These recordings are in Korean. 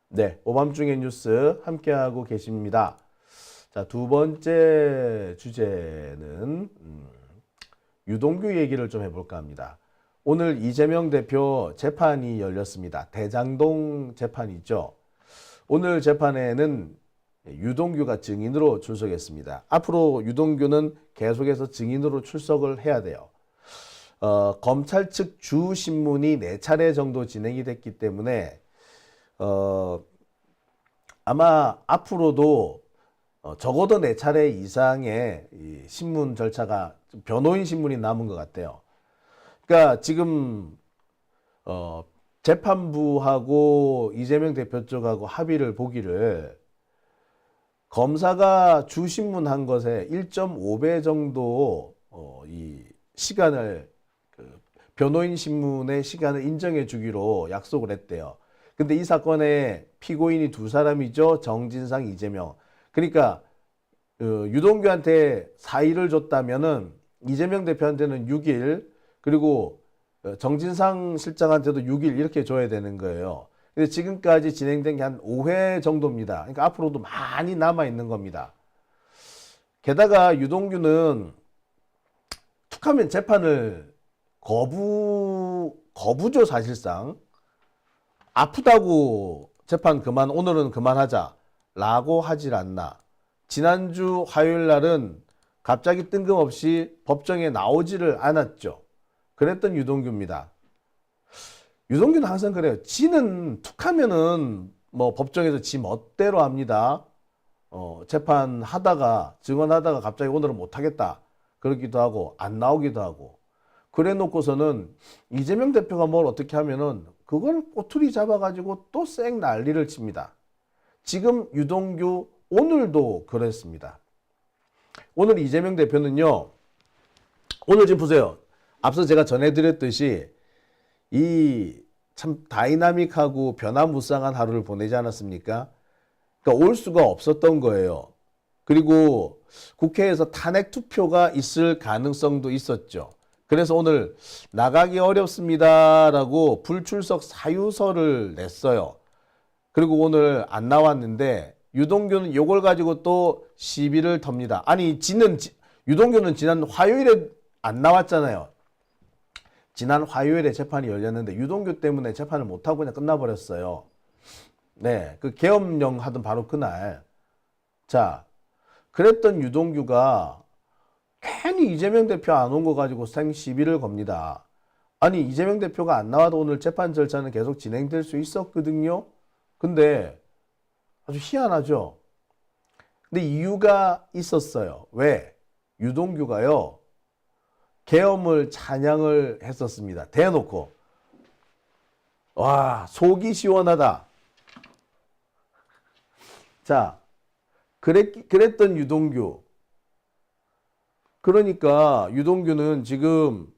네, 오밤중의 뉴스 함께하고 계십니다. 자, 두 번째 주제는 유동규 얘기를 좀 해볼까 합니다. 오늘 이재명 대표 재판이 열렸습니다. 대장동 재판이죠. 오늘 재판에는 유동규가 증인으로 출석했습니다. 앞으로 유동규는 계속해서 증인으로 출석을 해야 돼요. 검찰 측 주신문이 4차례 정도 진행이 됐기 때문에 아마 앞으로도 적어도 4차례 이상의 이 신문 절차가 변호인 신문이 남은 것 같아요. 그러니까 지금 재판부하고 이재명 대표 쪽하고 합의를 보기를 검사가 주신문한 것에 1.5배 정도 이 시간을 변호인 신문의 시간을 인정해 주기로 약속을 했대요. 근데 이 사건의 피고인이 두 사람이죠. 정진상, 이재명. 그러니까 유동규한테 4일을 줬다면은 이재명 대표한테는 6일, 그리고 정진상 실장한테도 6일 이렇게 줘야 되는 거예요. 근데 지금까지 진행된 게 한 5회 정도입니다. 그러니까 앞으로도 많이 남아 있는 겁니다. 게다가 유동규는 툭하면 재판을 거부죠, 사실상. 아프다고 재판 그만, 오늘은 그만하자 라고 하질 않나. 지난주 화요일 날은 갑자기 뜬금없이 법정에 나오지를 않았죠. 그랬던 유동규입니다. 유동규는 항상 그래요. 지는 툭하면은 뭐 법정에서 지 멋대로 합니다. 재판하다가 증언하다가 갑자기 오늘은 못하겠다 그러기도 하고 안 나오기도 하고, 그래 놓고서는 이재명 대표가 뭘 어떻게 하면은 그걸 꼬투리 잡아가지고 또 쌩 난리를 칩니다. 지금 유동규 오늘도 그랬습니다. 오늘 이재명 대표는요, 오늘 지금 보세요. 앞서 제가 전해드렸듯이 이 참 다이나믹하고 변화무쌍한 하루를 보내지 않았습니까? 그러니까 올 수가 없었던 거예요. 그리고 국회에서 탄핵 투표가 있을 가능성도 있었죠. 그래서 오늘 나가기 어렵습니다라고 불출석 사유서를 냈어요. 그리고 오늘 안 나왔는데 유동규는 이걸 가지고 또 시비를 텁니다. 아니, 유동규는 지난 화요일에 안 나왔잖아요. 지난 화요일에 재판이 열렸는데 유동규 때문에 재판을 못하고 그냥 끝나버렸어요. 네, 그 계엄령 하던 바로 그날. 자, 그랬던 유동규가 괜히 이재명 대표 안 온 거 가지고 생 시비를 겁니다. 아니, 이재명 대표가 안 나와도 오늘 재판 절차는 계속 진행될 수 있었거든요. 근데 아주 희한하죠. 근데 이유가 있었어요. 왜? 유동규가요, 계엄을 찬양을 했었습니다. 대놓고. 와, 속이 시원하다. 자, 그랬던 유동규. 그러니까 유동규는 지금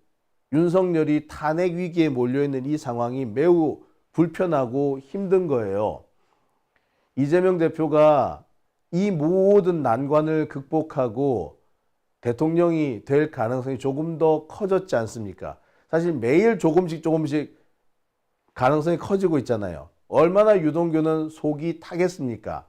윤석열이 탄핵 위기에 몰려있는 이 상황이 매우 불편하고 힘든 거예요. 이재명 대표가 이 모든 난관을 극복하고 대통령이 될 가능성이 조금 더 커졌지 않습니까? 사실 매일 조금씩 가능성이 커지고 있잖아요. 얼마나 유동규는 속이 타겠습니까?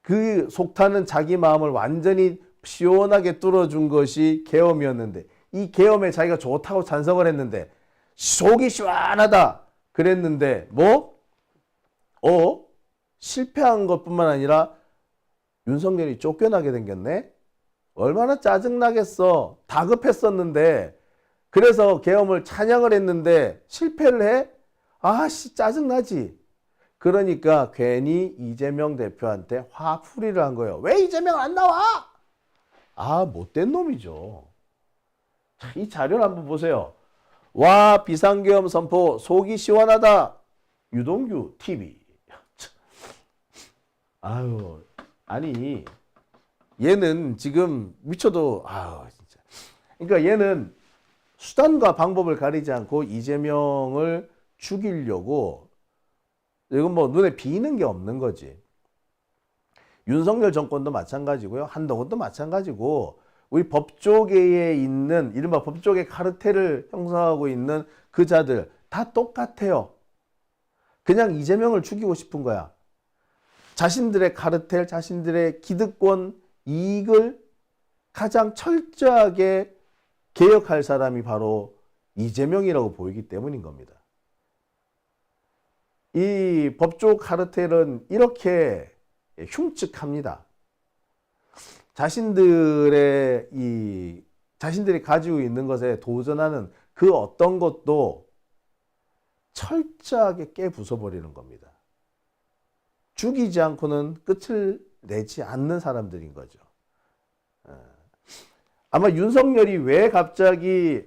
그 속타는 자기 마음을 완전히 시원하게 뚫어준 것이 계엄이었는데, 이 계엄에 자기가 좋다고 찬성을 했는데 속이 시원하다 그랬는데 실패한 것뿐만 아니라 윤석열이 쫓겨나게 생겼네? 얼마나 짜증나겠어. 다급했었는데, 그래서 계엄을 찬양을 했는데 실패를 해? 아씨, 짜증나지. 그러니까 괜히 이재명 대표한테 화풀이를 한 거예요. 왜 이재명 안 나와? 아, 못된 놈이죠. 이 자료를 한번 보세요. 와, 비상계엄 선포 속이 시원하다. 유동규 TV. 아유, 아니, 얘는 지금 미쳐도, 진짜. 그러니까 얘는 수단과 방법을 가리지 않고 이재명을 죽이려고, 이건 뭐 눈에 비이는 게 없는 거지. 윤석열 정권도 마찬가지고요. 한동훈도 마찬가지고, 우리 법조계에 있는 이른바 법조계 카르텔을 형성하고 있는 그 자들 다 똑같아요. 그냥 이재명을 죽이고 싶은 거야. 자신들의 카르텔, 자신들의 기득권 이익을 가장 철저하게 개혁할 사람이 바로 이재명이라고 보이기 때문인 겁니다. 이 법조 카르텔은 이렇게 흉측합니다. 자신들이 가지고 있는 것에 도전하는 그 어떤 것도 철저하게 깨부숴버리는 겁니다. 죽이지 않고는 끝을 내지 않는 사람들인 거죠. 아마 윤석열이 왜 갑자기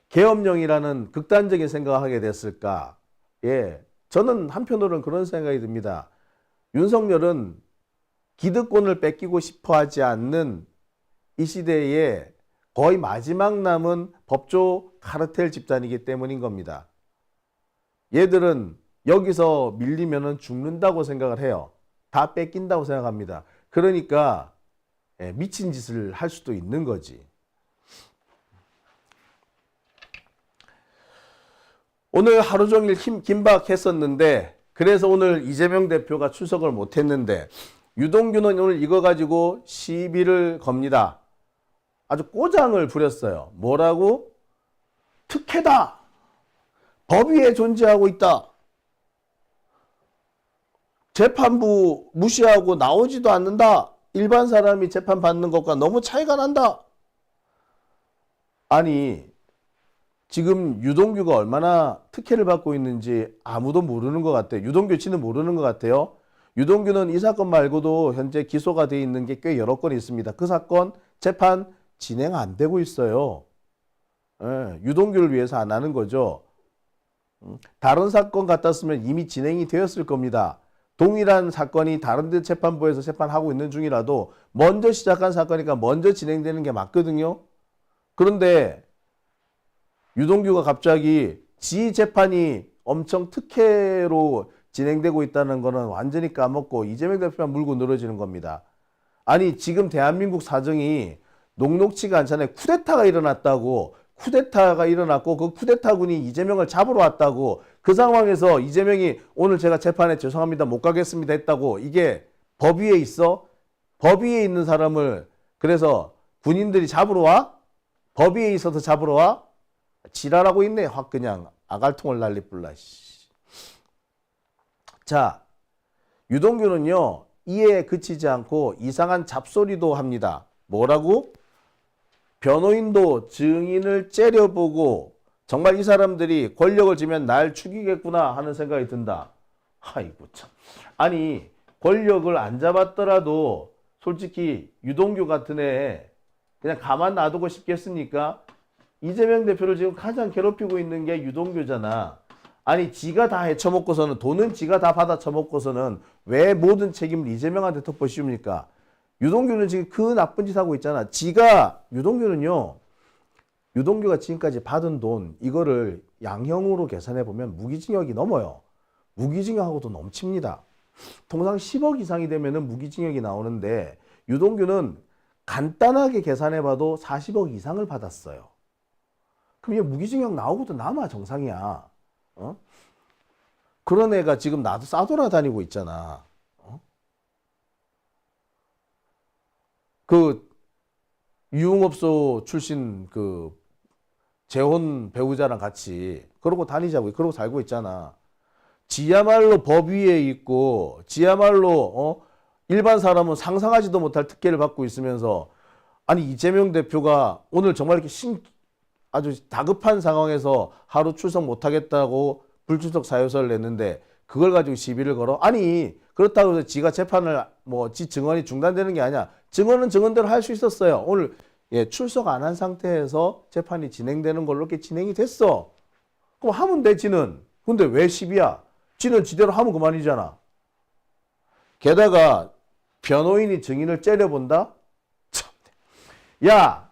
계엄령이라는 극단적인 생각을 하게 됐을까? 예, 저는 한편으로는 그런 생각이 듭니다. 윤석열은 기득권을 뺏기고 싶어 하지 않는 이 시대에 거의 마지막 남은 법조 카르텔 집단이기 때문인 겁니다. 얘들은 여기서 밀리면은 죽는다고 생각을 해요. 다 뺏긴다고 생각합니다. 그러니까 미친 짓을 할 수도 있는 거지. 오늘 하루 종일 긴박했었는데 그래서 오늘 이재명 대표가 출석을 못했는데 유동규는 오늘 이거 가지고 시비를 겁니다. 아주 꼬장을 부렸어요. 뭐라고? 특혜다. 법 위에 존재하고 있다. 재판부 무시하고 나오지도 않는다. 일반 사람이 재판 받는 것과 너무 차이가 난다. 아니, 지금 유동규가 얼마나 특혜를 받고 있는지 아무도 모르는 것 같아요. 유동규 씨는 모르는 것 같아요. 유동규는 이 사건 말고도 현재 기소가 되어 있는 게 꽤 여러 건 있습니다. 그 사건 재판 진행 안 되고 있어요. 예, 유동규를 위해서 안 하는 거죠. 다른 사건 같았으면 이미 진행이 되었을 겁니다. 동일한 사건이 다른 데 재판부에서 재판하고 있는 중이라도 먼저 시작한 사건이니까 먼저 진행되는 게 맞거든요. 그런데 유동규가 갑자기 지 재판이 엄청 특혜로 진행되고 있다는 거는 완전히 까먹고 이재명 대표만 물고 늘어지는 겁니다. 아니, 지금 대한민국 사정이 녹록치가 않잖아요. 쿠데타가 일어났다고. 쿠데타가 일어났고 그 쿠데타군이 이재명을 잡으러 왔다고. 그 상황에서 이재명이 오늘 제가 재판에 죄송합니다 못 가겠습니다 했다고. 이게 법 위에 있어? 법 위에 있는 사람을 그래서 군인들이 잡으러 와? 법 위에 있어서 잡으러 와? 지랄하고 있네. 확 그냥 아갈통을 난리뿔라. 자, 유동규는요 이에 그치지 않고 이상한 잡소리도 합니다. 뭐라고? 변호인도 증인을 째려보고 정말 이 사람들이 권력을 쥐면 날 죽이겠구나 하는 생각이 든다. 아이고 참. 아니, 권력을 안 잡았더라도 솔직히 유동규 같은 애 그냥 가만 놔두고 싶겠습니까? 이재명 대표를 지금 가장 괴롭히고 있는 게 유동규잖아. 아니, 지가 다 헤쳐먹고서는, 돈은 지가 다 받아 처먹고서는 왜 모든 책임을 이재명한테 덮어씌웁니까? 유동규는 지금 그 나쁜 짓 하고 있잖아. 유동규는요, 유동규가 지금까지 받은 돈, 이거를 양형으로 계산해 보면 무기징역이 넘어요. 무기징역하고도 넘칩니다. 통상 10억 이상이 되면은 무기징역이 나오는데, 유동규는 간단하게 계산해 봐도 40억 이상을 받았어요. 그럼 얘 무기징역 나오고도 남아 정상이야. 어? 그런 애가 지금 나도 싸돌아다니고 있잖아. 그 유흥업소 출신 그 재혼 배우자랑 같이 그러고 다니자고 그러고 살고 있잖아. 지야말로 법 위에 있고 지야말로 일반 사람은 상상하지도 못할 특혜를 받고 있으면서 아니 이재명 대표가 오늘 정말 이렇게 아주 다급한 상황에서 하루 출석 못하겠다고 불출석 사유서를 냈는데 그걸 가지고 시비를 걸어? 아니 그렇다고 해서 지가 재판을 지 증언이 중단되는 게 아니야. 증언은 증언대로 할 수 있었어요. 오늘 출석 안 한 상태에서 재판이 진행되는 걸로 이렇게 진행이 됐어. 그럼 하면 돼 지는. 근데 왜 시비야? 지는 지대로 하면 그만이잖아. 게다가 변호인이 증인을 째려본다? 참. 야!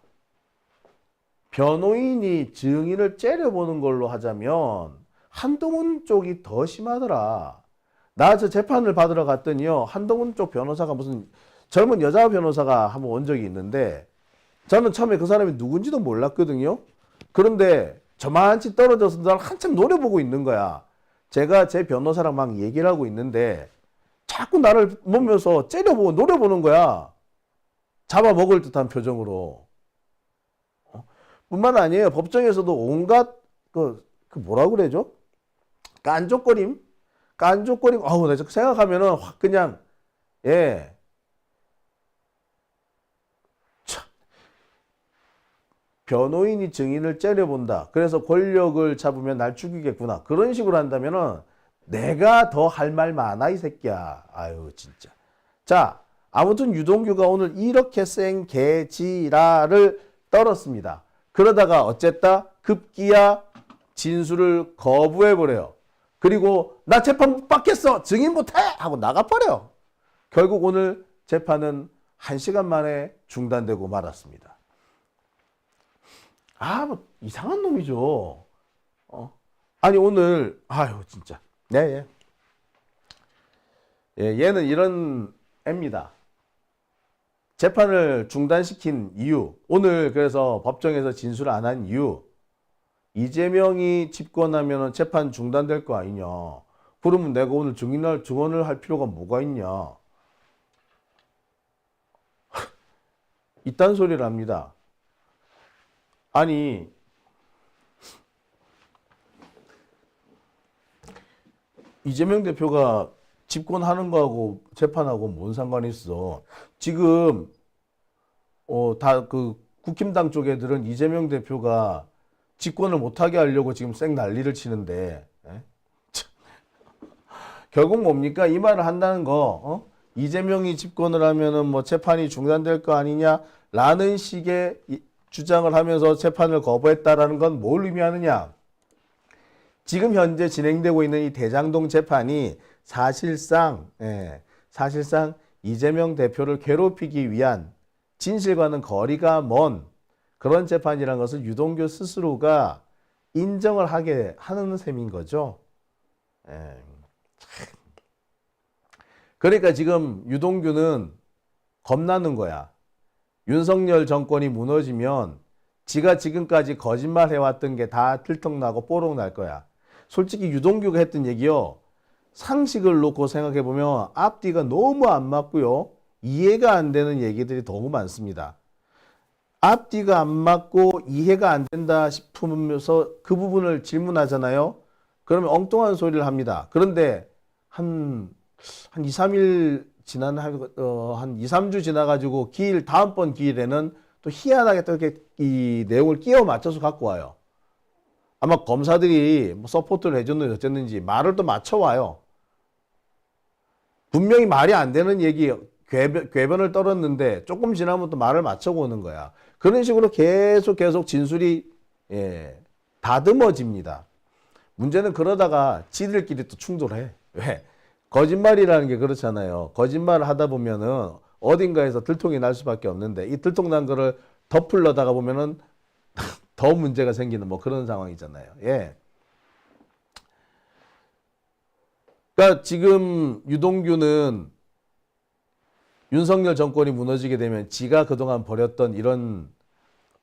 변호인이 증인을 째려보는 걸로 하자면 한동훈 쪽이 더 심하더라. 나 저 재판을 받으러 갔더니요. 한동훈 쪽 변호사가 무슨 젊은 여자 변호사가 한번 온 적이 있는데 저는 처음에 그 사람이 누군지도 몰랐거든요. 그런데 저만치 떨어져서 날 한참 노려보고 있는 거야. 제가 제 변호사랑 막 얘기를 하고 있는데 자꾸 나를 보면서 째려보고 노려보는 거야. 잡아먹을 듯한 표정으로. 뿐만 아니에요. 법정에서도 온갖 그 뭐라 그래죠? 깐족거림? 깐족거림. 아우, 나 생각하면은 확 그냥, 예. 참. 변호인이 증인을 째려본다. 그래서 권력을 잡으면 날 죽이겠구나. 그런 식으로 한다면은 내가 더 할 말 많아, 이 새끼야. 아유, 진짜. 자, 아무튼 유동규가 오늘 이렇게 쌩 개지라를 떨었습니다. 그러다가 어쨌다? 급기야 진술을 거부해버려요. 그리고 나 재판 못 받겠어. 증인 못해. 하고 나가버려. 결국 오늘 재판은 1시간 만에 중단되고 말았습니다. 아, 뭐 이상한 놈이죠. 아니 오늘 아유 진짜. 네, 예. 예, 얘는 이런 애입니다. 재판을 중단시킨 이유, 오늘 그래서 법정에서 진술을 안 한 이유, 이재명이 집권하면 재판 중단될 거 아니냐. 그러면 내가 오늘 증언을 할 필요가 뭐가 있냐. 이딴 소리를 합니다. 아니, 이재명 대표가 집권하는 거하고 재판하고 뭔 상관이 있어. 지금 다 그 국힘당 쪽 애들은 이재명 대표가 집권을 못하게 하려고 지금 쌩 난리를 치는데 결국 뭡니까? 이 말을 한다는 거 이재명이 집권을 하면은 뭐 재판이 중단될 거 아니냐라는 식의 주장을 하면서 재판을 거부했다라는 건 뭘 의미하느냐? 지금 현재 진행되고 있는 이 대장동 재판이 사실상 이재명 대표를 괴롭히기 위한 진실과는 거리가 먼 그런 재판이라는 것을 유동규 스스로가 인정을 하게 하는 셈인 거죠. 그러니까 지금 유동규는 겁나는 거야. 윤석열 정권이 무너지면 지가 지금까지 거짓말해왔던 게 다 들통나고 뽀록 날 거야. 솔직히 유동규가 했던 얘기요. 상식을 놓고 생각해보면 앞뒤가 너무 안 맞고요. 이해가 안 되는 얘기들이 너무 많습니다. 앞뒤가 안 맞고 이해가 안 된다 싶으면서 그 부분을 질문하잖아요. 그러면 엉뚱한 소리를 합니다. 그런데 한 2, 3일 지난 한 2, 3주 지나가지고 다음번 기일에는 또 희한하게 또 이렇게 이 내용을 끼워 맞춰서 갖고 와요. 아마 검사들이 뭐 서포트를 해줬는지 어쨌는지 말을 또 맞춰와요. 분명히 말이 안 되는 얘기, 궤변을 떨었는데 조금 지나면 또 말을 맞춰고 오는 거야. 그런 식으로 계속 진술이 다듬어집니다. 문제는 그러다가 지들끼리 또 충돌해. 왜? 거짓말이라는 게 그렇잖아요. 거짓말을 하다 보면은 어딘가에서 들통이 날 수밖에 없는데 이 들통난 거를 덮으려다가 보면은 더 문제가 생기는 뭐 그런 상황이잖아요. 예. 그러니까 지금 유동규는 윤석열 정권이 무너지게 되면 지가 그동안 벌였던 이런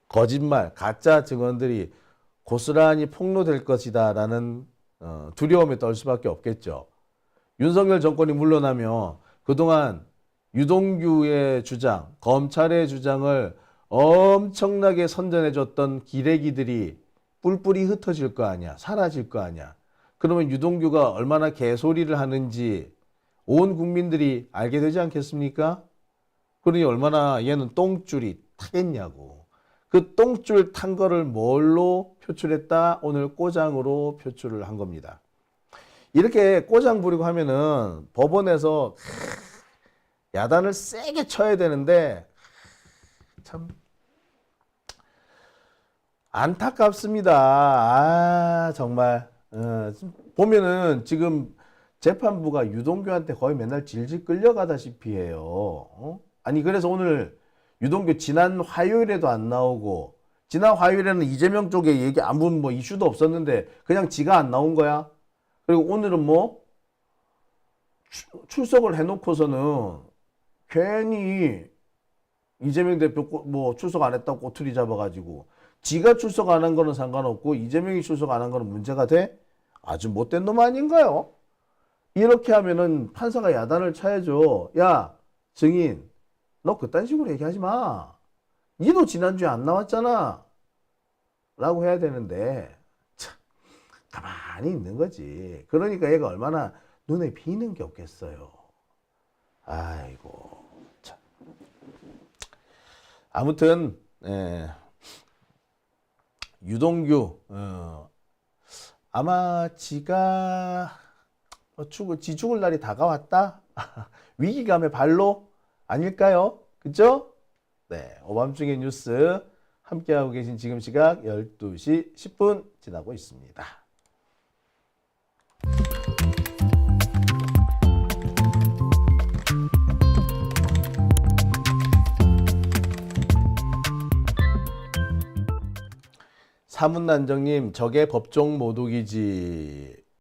거짓말, 가짜 증언들이 고스란히 폭로될 것이다라는 두려움에 떨 수밖에 없겠죠. 윤석열 정권이 물러나면 그동안 유동규의 주장, 검찰의 주장을 엄청나게 선전해줬던 기레기들이 뿔뿔이 흩어질 거 아니야. 사라질 거 아니야. 그러면 유동규가 얼마나 개소리를 하는지 온 국민들이 알게 되지 않겠습니까? 그러니 얼마나 얘는 똥줄이 타겠냐고. 그 똥줄 탄 거를 뭘로 표출했다? 오늘 꼬장으로 표출을 한 겁니다. 이렇게 꼬장 부리고 하면은 법원에서 야단을 세게 쳐야 되는데 참 안타깝습니다. 아 정말 보면은 지금 재판부가 유동규한테 거의 맨날 질질 끌려가다시피 해요. 아니 그래서 오늘 유동규 지난 화요일에도 안 나오고 지난 화요일에는 이재명 쪽에 얘기 아무 뭐 이슈도 없었는데 그냥 지가 안 나온 거야. 그리고 오늘은 뭐 출석을 해놓고서는 괜히 이재명 대표 뭐 출석 안 했다고 꼬투리 잡아가지고 지가 출석 안 한 거는 상관없고 이재명이 출석 안 한 거는 문제가 돼? 아주 못된 놈 아닌가요? 이렇게 하면은 판사가 야단을 쳐야죠. 야, 증인, 너 그딴 식으로 얘기하지 마. 니도 지난주에 안 나왔잖아. 라고 해야 되는데 참 가만히 있는 거지. 그러니까 얘가 얼마나 눈에 비는 게 없겠어요. 아이고 참. 아무튼 유동규 아마 지가 지 죽을 날이 다가왔다. 위기감의 발로 아닐까요? 그죠? 네, 오밤중의 뉴스 함께하고 계신 지금 시각 12시 10분 지나고 있습니다. 사문난정님, 저게 법정 모독이지.